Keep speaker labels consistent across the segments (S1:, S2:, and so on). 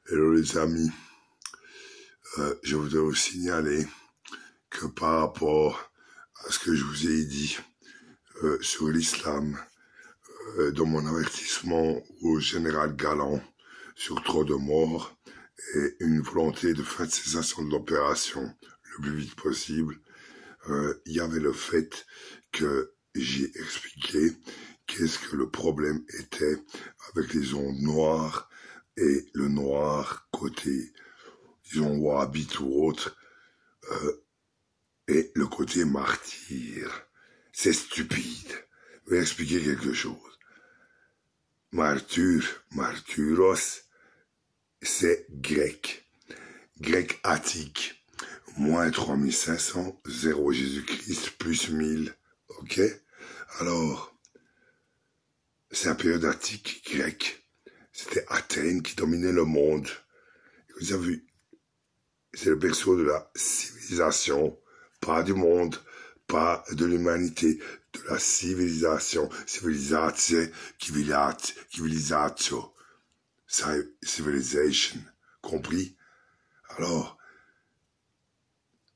S1: Hello les amis, je voudrais vous signaler que par rapport à ce que je vous ai dit sur l'islam, dans mon avertissement au général Galland sur trop de morts et une volonté de fin de cessation de l'opération le plus vite possible, il y avait le fait que j'ai expliqué qu'est-ce que le problème était avec les ondes noires et le noir côté, disons, wahhabite ou autre, et le côté martyr. C'est stupide. Je vais expliquer quelque chose. Martyros, c'est grec. Grec attique. Moins 3500, 0 Jésus-Christ, plus 1000. Ok? Alors, c'est la période attique grecque. C'était Athènes qui dominait le monde. Vous avez vu, c'est le berceau de la civilisation, pas du monde, pas de l'humanité, de la civilisation. Civilisation, civilization, compris? Alors,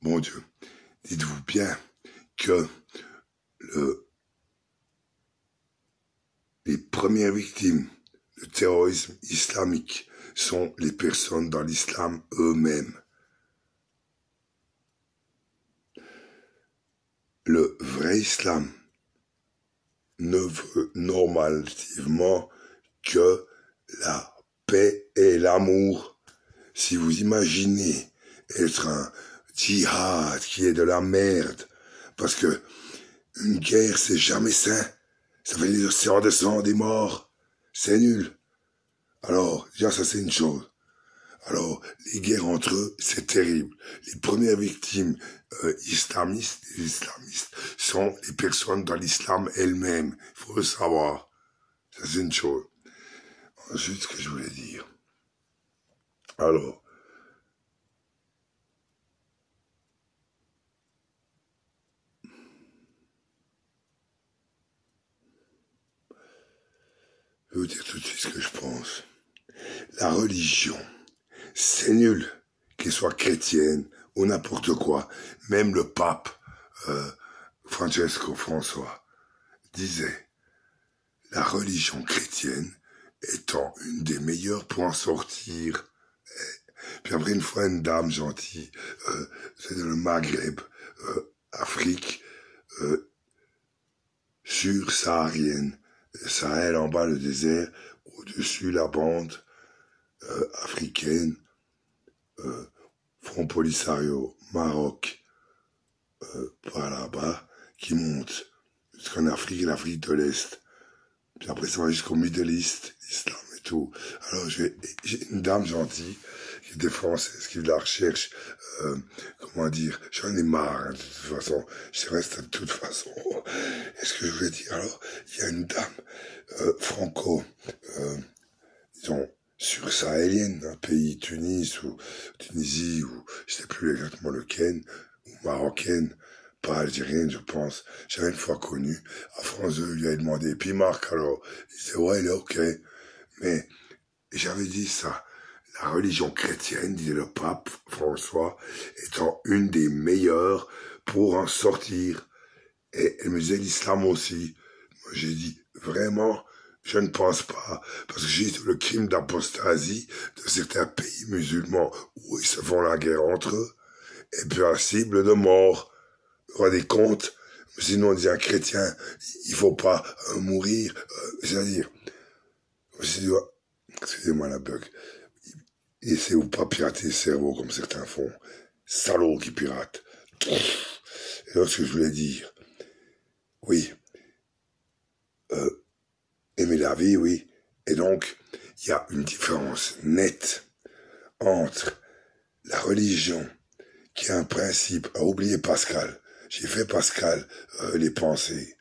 S1: mon Dieu, dites-vous bien que les premières victimes du terrorisme islamique sont les personnes dans l'islam eux-mêmes. Le vrai islam ne veut normalement que la paix et l'amour. Si vous imaginez être un djihad qui est de la merde, parce que une guerre c'est jamais sain, ça fait des océans de sang, des morts, c'est nul. Alors, déjà ça c'est une chose. Alors, les guerres entre eux, c'est terrible. Les premières victimes islamistes sont les personnes dans l'islam elles-mêmes. Il faut le savoir. Ça, c'est une chose. Ensuite, ce que je voulais dire. Alors, je vais vous dire tout de suite ce que je pense. La religion, c'est nul, qu'elle soit chrétienne ou n'importe quoi. Même le pape Francesco François disait, la religion chrétienne étant une des meilleures pour en sortir. Puis après, une fois, une dame gentille, c'est dans le Maghreb, Afrique, sur-saharienne, Sahel en bas, le désert, au-dessus la bande africaine, Front Polisario, Maroc, par là-bas, qui monte jusqu'en Afrique et l'Afrique de l'Est. Puis après, ça va jusqu'au Middle East, l'islam et tout. Alors, j'ai une dame gentille, qui était française, qui de la recherche, comment dire, j'en ai marre, hein, de toute façon, je reste de toute façon. Est-ce que je voulais dire, alors, il y a une dame, disons, sur-sahélienne, un pays, Tunisie, ou je sais plus exactement lequel, ou marocaine, pas algérienne, je pense. J'avais une fois connu, à France 2, lui avait demandé, puis Marc, alors, il disait, ouais, il est ok. Mais, j'avais dit ça, la religion chrétienne, disait le pape François, étant une des meilleures pour en sortir. Et elle me disait l'islam aussi. Moi, j'ai dit, vraiment, je ne pense pas, parce que j'ai le crime d'apostasie de certains pays musulmans où ils se font la guerre entre eux, et puis la cible de mort. Vous vous rendez compte? Sinon, on dit un chrétien, il faut pas mourir, c'est-à-dire, excusez-moi la bug, essayez-vous pas pirater le cerveau comme certains font. Salauds qui piratent. Et là, ce que je voulais dire, oui, aimer la vie, oui. Et donc, il y a une différence nette entre la religion, qui a un principe, à oublier Pascal. J'ai fait Pascal, les pensées.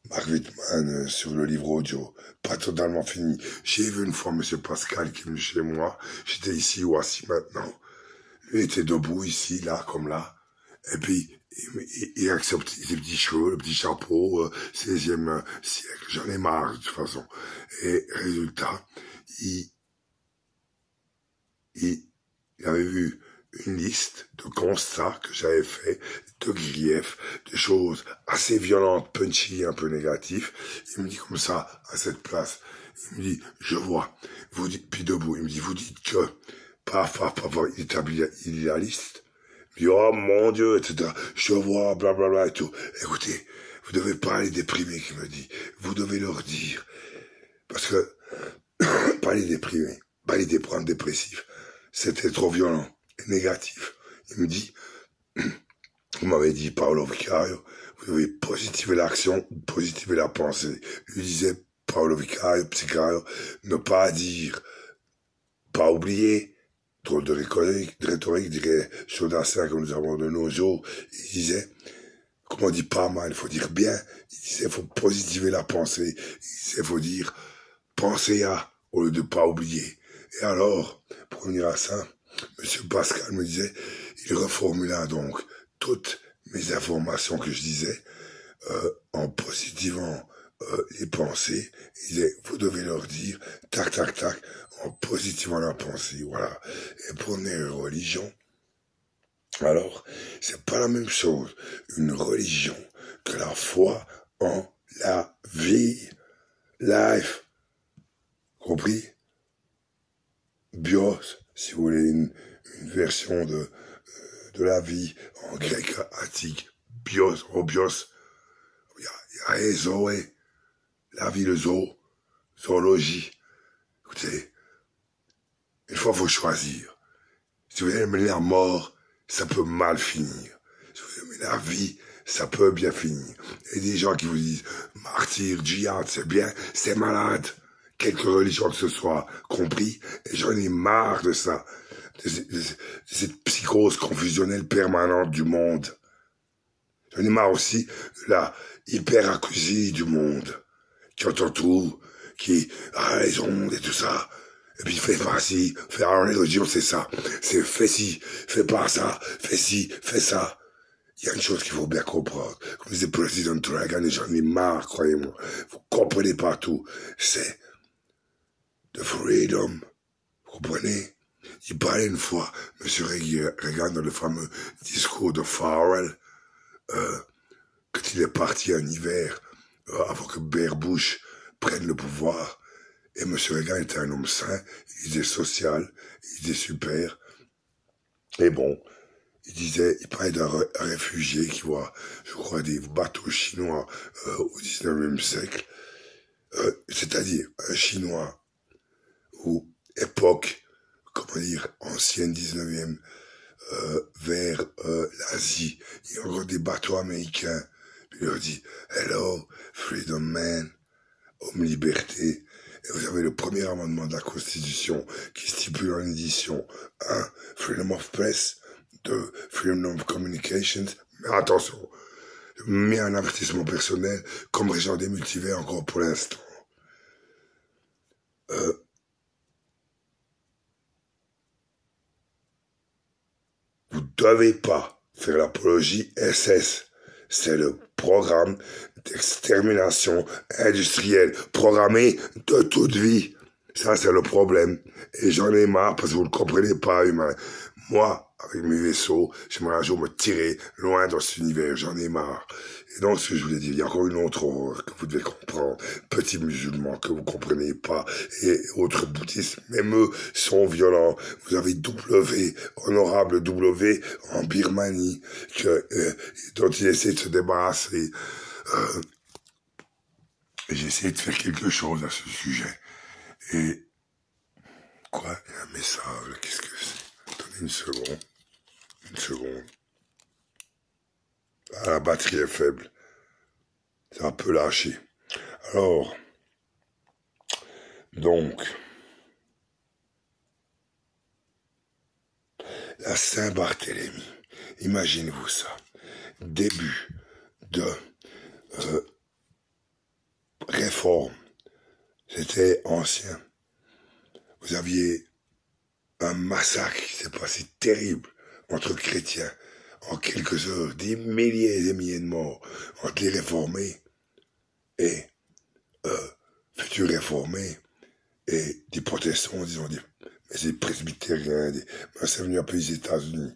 S1: Marc Wittmann sur le livre audio, pas totalement fini. J'ai vu une fois Monsieur Pascal qui est venu chez moi. J'étais ici ou assis maintenant. Lui était debout ici, là, comme là. Et puis, il accepte ses petits cheveux, le petit chapeau, 16e siècle. J'en ai marre, de toute façon. Et résultat, il avait vu une liste de constats que j'avais fait, de griefs, de choses assez violentes, punchy, un peu négatives. Il me dit comme ça, à cette place, il me dit, je vois, vous dites, puis debout, il me dit, vous dites que, paf, il établit la liste. Il dit, oh mon Dieu, etc. Je vois, blablabla et tout. Écoutez, vous devez pas les déprimer, qu'il me dit. Vous devez leur dire. Parce que, pas les déprimer, pas les prendre dépressifs. C'était trop violent et négatif. Il me dit, vous m'avez dit, Paolo Vicario, vous devez positiver l'action, positiver la pensée. Lui disait, Paolo Vicario, psychiatre, ne pas dire, pas oublier, drôle de rhétorique, dirait Chaudassin que nous avons de nos jours. Il disait, comme on dit pas mal, il faut dire bien. Il disait, il faut positiver la pensée. Il disait, il faut dire, pensez à, au lieu de pas oublier. Et alors, pour revenir à ça, Monsieur Pascal me disait, il reformula donc toutes mes informations que je disais, en positivant les pensées. Il disait, vous devez leur dire, tac, tac, tac, en positivant la pensée, voilà. Et pour une religion, alors, c'est pas la même chose, une religion, que la foi en la vie, life, compris? Bios, si vous voulez une version de la vie en grec attique, bios, ou bios, il y a zoé, la vie, le zoo, zoologie. Écoutez, une fois, il faut choisir. Si vous aimez la mort, ça peut mal finir. Si vous aimez la vie, ça peut bien finir. Et des gens qui vous disent, martyr, djihad, c'est bien, c'est malade. Quelque religion que ce soit, compris. Et j'en ai marre de ça. De cette psychose confusionnelle permanente du monde. J'en ai marre aussi de la hyper-accusie du monde. Qui entend tout, qui, les ondes et tout ça. Et puis, fais pas ci, fais la religion, c'est ça. C'est fais ci, fais pas ça, fais ci, fais ça. Il y a une chose qu'il faut bien comprendre. Comme disait President Reagan, et j'en ai marre, croyez-moi. Vous comprenez pas tout. C'est the freedom. Vous comprenez? Il parlait une fois, M. Reagan, dans le fameux discours de Farrell, quand il est parti en hiver, avant que Bear Bush prenne le pouvoir. Et M. Reagan était un homme sain, il était social, il était super. Et bon, il parlait d'un réfugié qui voit, je crois, des bateaux chinois au 19e siècle. C'est-à-dire un Chinois ou époque, comment dire, ancienne 19e, vers l'Asie. Il y a encore des bateaux américains. Puis il leur dit, hello, freedom man, homme liberté. Et vous avez le premier amendement de la Constitution qui stipule en édition 1. Freedom of press, 2. Freedom of communications. Mais attention, je mets un avertissement personnel comme régent des multivers encore pour l'instant. Vous devez pas faire l'apologie SS. C'est le programme d'extermination industrielle programmé de toute vie. Ça, c'est le problème. Et j'en ai marre parce que vous ne comprenez pas, humain. Moi, avec mes vaisseaux, j'aimerais un jour me tirer loin dans cet univers. J'en ai marre. Et donc, ce que je voulais dire, il y a encore une autre horreur que vous devez comprendre. Petits musulmans que vous comprenez pas et autres bouddhistes, même eux, sont violents. Vous avez W, honorable W, en Birmanie, dont il essaie de se débarrasser. J'ai essayé de faire quelque chose à ce sujet. Et, quoi? Il y a un message, qu'est-ce que c'est? Attendez une seconde. Une seconde. Ah, la batterie est faible. C'est un peu lâché. Alors, donc, la Saint-Barthélemy, imaginez-vous ça. Début de réforme. C'était ancien. Vous aviez un massacre qui s'est passé terrible entre chrétiens. En quelques heures, des milliers et des milliers de morts entre les réformés et futurs réformés et des protestants, disons, des mais des presbytériens, moi, c'est venu un peu des États-Unis.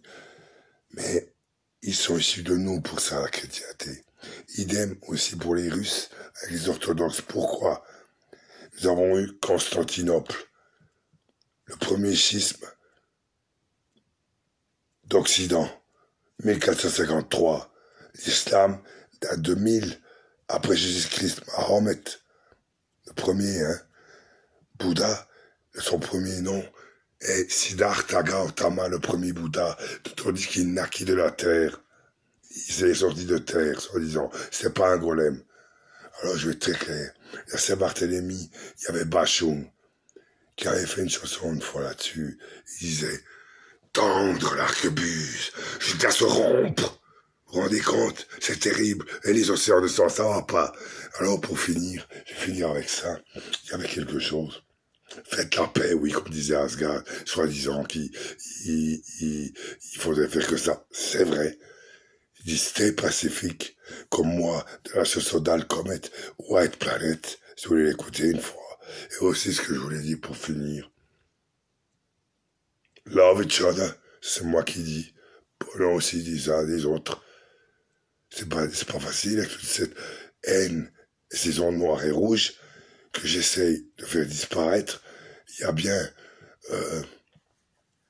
S1: Mais ils sont issus de nous pour ça, la chrétienté. Idem aussi pour les Russes, avec les orthodoxes. Pourquoi? Nous avons eu Constantinople, le premier schisme d'Occident, 1453. L'islam date de 1000 après Jésus-Christ. Mahomet, le premier, hein. Bouddha, son premier nom, est Siddhartha Gautama, le premier Bouddha, tandis qu'il naquit de la terre. Il est sorti de terre, soi-disant. C'est pas un golem. Alors je vais être très clair. Il y a Saint-Barthélemy, il y avait Bachung, qui avait fait une chanson une fois là-dessus. Il disait « Tendre l'arquebuse jusqu'à se rompre ». Vous vous rendez compte? C'est terrible. Et les océans de sang, ça va pas. Alors pour finir, je vais finir avec ça. Il y avait quelque chose. Faites la paix, oui, comme disait Asgard, soi-disant qu'il faudrait faire que ça. C'est vrai. Il dit Stay Pacific, comme moi, de la chanson d'Al Comet, White Planet, si vous voulez l'écouter une fois. Et aussi ce que je voulais dire pour finir. Love each other, c'est moi qui dis. Prenons aussi des uns des autres. C'est pas facile avec toute cette haine, ces ondes noires et rouges que j'essaye de faire disparaître. Il y a bien,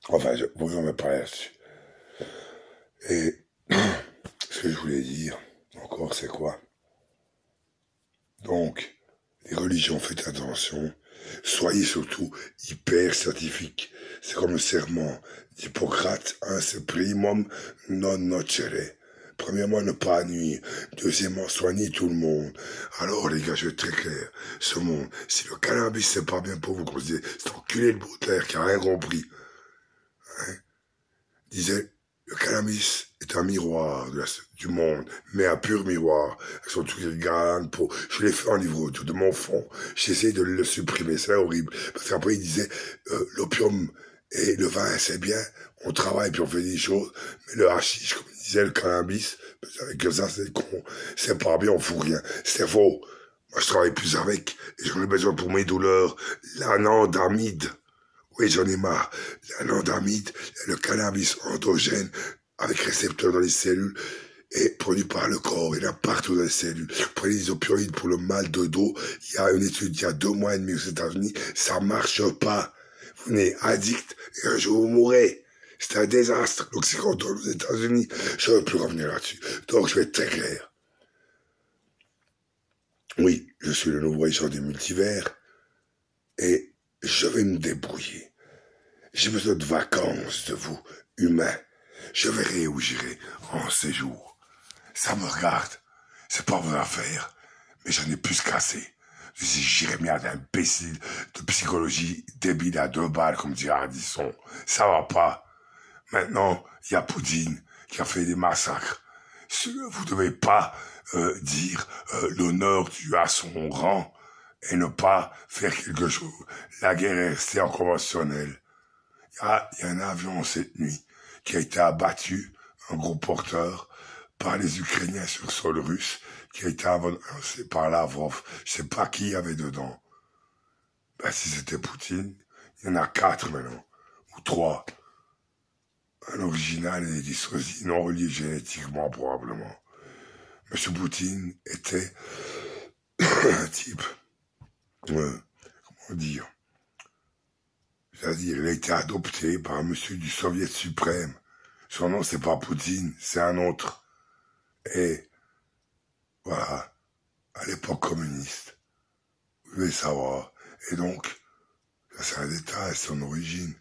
S1: enfin, vous ne me parler là-dessus. Et ce que je voulais dire, encore, c'est quoi? Donc, les religions, faites attention. Soyez surtout hyper scientifiques. C'est comme le serment d'Hippocrate, hein, c'est primum non nocere. Premièrement, ne pas nuire. Deuxièmement, soigner tout le monde. Alors, les gars, je vais être très clair. Ce monde, si le cannabis, c'est pas bien pour vous, qu'on se dit, c'est enculé de Baudelaire qui a rien compris. Hein? Disait, le cannabis est un miroir du monde, mais un pur miroir. Avec son truc de gagne pour, je l'ai fait en livre audio de mon fond. J'essaie de le supprimer, c'est horrible. Parce qu'après, il disait, l'opium et le vin, c'est bien. On travaille puis on fait des choses. Mais le hashish, comme il disait, le cannabis, avec que ça, c'est con. C'est pas bien, on fout rien. C'est faux. Moi, je travaille plus avec. Et j'en ai besoin pour mes douleurs. L'anandamide. Oui, j'en ai marre. L'anandamide, le cannabis endogène, avec récepteur dans les cellules, est produit par le corps. Il y en a partout dans les cellules. Prenez des opioïdes pour le mal de dos. Il y a une étude il y a 2 mois et demi aux États-Unis. Ça marche pas. Vous venez addict et un jour vous mourrez. C'est un désastre. L'oxycodone aux États-Unis. Je ne veux plus revenir là-dessus. Donc, je vais être très clair. Oui, je suis le nouveau agent des multivers. Et je vais me débrouiller. J'ai besoin de vacances de vous, humains. Je verrai où j'irai en séjour. Ça me regarde. C'est pas vos affaires. Mais j'en ai plus cassé. Je suis Jérémia d'imbécile de psychologie débile à 2 balles, comme dit Ardisson. Ça va pas. Maintenant, il y a Poutine qui a fait des massacres. Vous devez pas dire l'honneur dû à son rang et ne pas faire quelque chose. La guerre est restée en conventionnel. Il y a un avion cette nuit qui a été abattu, un gros porteur, par les Ukrainiens sur sol russe, qui a été avancé par Lavrov. Je sais pas qui y avait dedans. Ben, si c'était Poutine, il y en a 4 maintenant, ou 3. Un original et des sosies non reliés génétiquement, probablement. Monsieur Poutine était un type, comment dire, c'est-à-dire, il a été adopté par un monsieur du Soviet suprême. Son nom, c'est pas Poutine, c'est un autre. Et, voilà, à l'époque communiste. Vous devez savoir. Et donc, ça c'est un détail, son origine.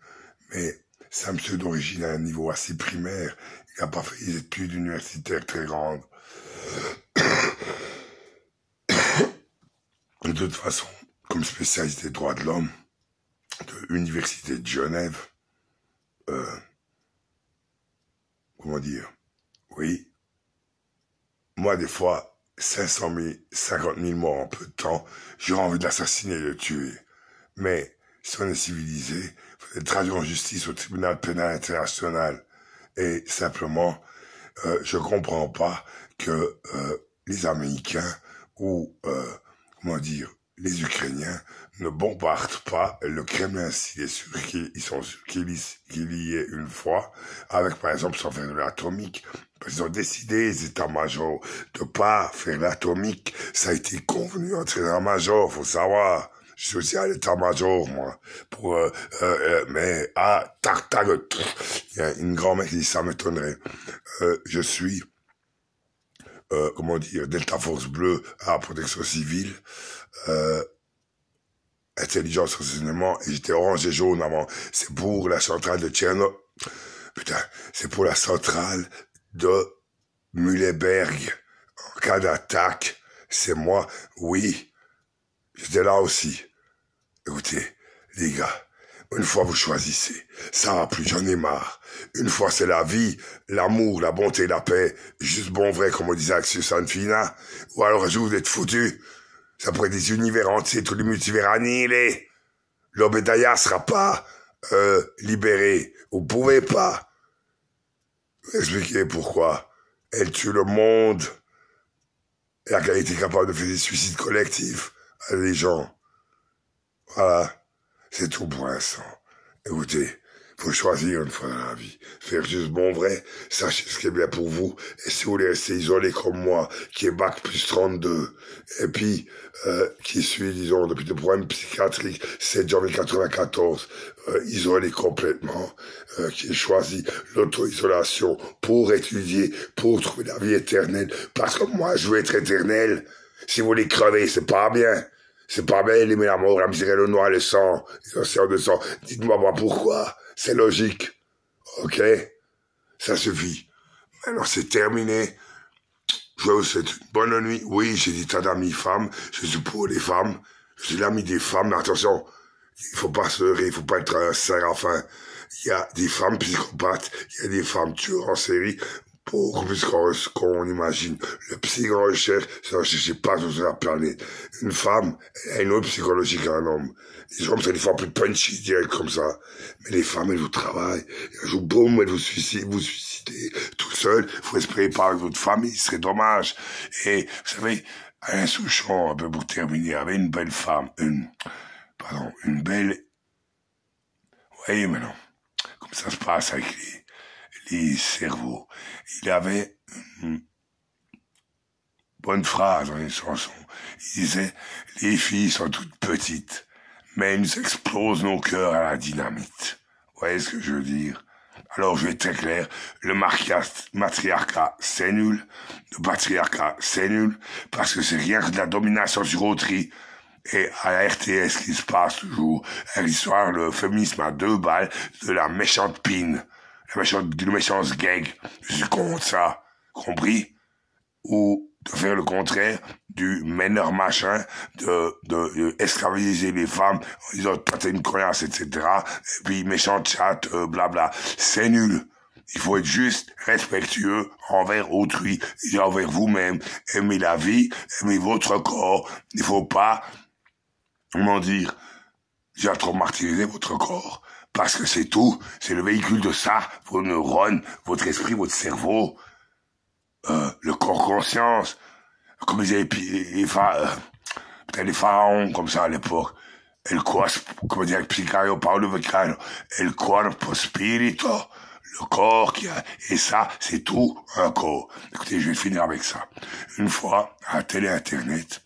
S1: Mais c'est un monsieur d'origine à un niveau assez primaire. Il n'a pas fait des études universitaires très grandes. De toute façon, comme spécialiste des droits de l'homme, de l'université de Genève, comment dire, oui, moi des fois, 500 000, 50 000 morts en peu de temps, j'aurais envie de l'assassiner et de le tuer. Mais si on est civilisé, il faut être traduit en justice au tribunal pénal international. Et simplement, je comprends pas que les Américains ou, comment dire, les Ukrainiens ne bombardent pas le Kremlin s'ils sont sûrs qu'il y ait une fois, avec par exemple sans faire de l'atomique. Ils ont décidé, les états-majors, de pas faire l'atomique. Ça a été convenu entre les états-majors, faut savoir. Je suis aussi à l'état-major, moi. Mais, il y a une grand-mère qui dit, ça m'étonnerait. Je suis, comment dire, Delta Force Bleue à la protection civile, intelligence renseignement, et j'étais orange et jaune avant. C'est pour la centrale de Tchernobyl. Putain, c'est pour la centrale de Mühleberg. En cas d'attaque, c'est moi. Oui, j'étais là aussi. Écoutez, les gars, une fois vous choisissez, ça va plus, j'en ai marre. Une fois c'est la vie, l'amour, la bonté, la paix, juste bon vrai, comme on disait Axios Sanfina, ou alors je vous êtes foutus. Ça pourrait être des univers entiers, tous les multivers annihilés. L'Obédaïa sera pas libérée. Vous pouvez pas. Expliquez pourquoi. Elle tue le monde. Et elle a été capable de faire des suicides collectifs à des gens. Voilà. C'est tout pour l'instant. Écoutez, faut choisir une fois dans la vie. Faire juste bon vrai, sachez ce qui est bien pour vous. Et si vous voulez rester isolé comme moi, qui est bac plus 32, et puis qui suis, disons, depuis des problèmes psychiatriques, 7 janvier 94, isolé complètement, qui ai choisi l'auto-isolation pour étudier, pour trouver la vie éternelle. Parce que moi, je veux être éternel. Si vous voulez crever, c'est pas bien. C'est pas bien d'aimer la mort, la misère, le noir, le sang, les océans de sang. Dites-moi pas pourquoi. C'est logique. Ok? Ça suffit. Maintenant, c'est terminé. Je vous souhaite une bonne nuit. Oui, j'ai des tas d'amis femmes. Je suis pour les femmes. Je suis l'ami des femmes. Mais attention, il faut pas se leurrer, il faut pas être un séraphin. Il y a des femmes psychopathes, il y a des femmes tueurs en série. Beaucoup plus qu'on imagine. Le psy en recherche, ça ne cherche pas sur la planète. Une femme, elle a une autre psychologie qu'un homme. Les hommes, c'est des fois plus punchy, direct comme ça. Mais les femmes, elles vous travaillent. Elles vous boum, elles vous suicidez tout seul. Faut espérer pas avec votre famille, ce serait dommage. Et, vous savez, Alain Souchon, un peu pour terminer, avait une belle femme, une belle, vous voyez maintenant, comme ça se passe avec les cerveaux. Il avait une bonne phrase dans une chanson. Il disait, les filles sont toutes petites, mais elles nous explosent nos cœurs à la dynamite. Vous voyez ce que je veux dire? Alors je vais être très clair, le matriarcat c'est nul, le patriarcat c'est nul, parce que c'est rien que de la domination sur autrui. Et à la RTS, ce qui se passe toujours, l'histoire, le féminisme à 2 balles de la méchante pine. Le méchant gag. Je suis contre ça. Compris? Ou de faire le contraire du meneur machin, de esclavagiser les femmes en disant t'as une connasse, etc. Et puis méchant chat, blabla. C'est nul. Il faut être juste respectueux envers autrui et envers vous-même. Aimez la vie, aimez votre corps. Il faut pas, comment dire, déjà trop martyriser votre corps. Parce que c'est tout, c'est le véhicule de ça, vos neurones, votre esprit, votre cerveau, le corps conscience, comme disaient les pharaons comme ça à l'époque, el corpo, psychaio Paolo Vecchio, el corpo spirito, le corps qui a, et ça, c'est tout un corps. Écoutez, je vais finir avec ça. Une fois, à la télé internet,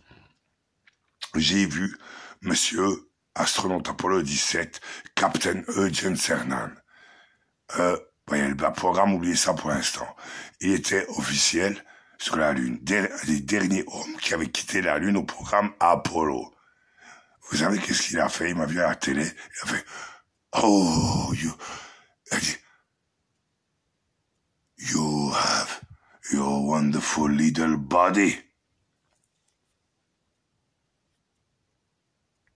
S1: j'ai vu monsieur astronaute Apollo 17, Captain Eugene Cernan. Il y a le programme, oubliez ça pour l'instant. Il était officiel sur la Lune. Des derniers hommes qui avaient quitté la Lune au programme Apollo. Vous savez qu'est-ce qu'il a fait? Il m'a vu à la télé. Il a fait, oh, il a dit, you have your wonderful little body.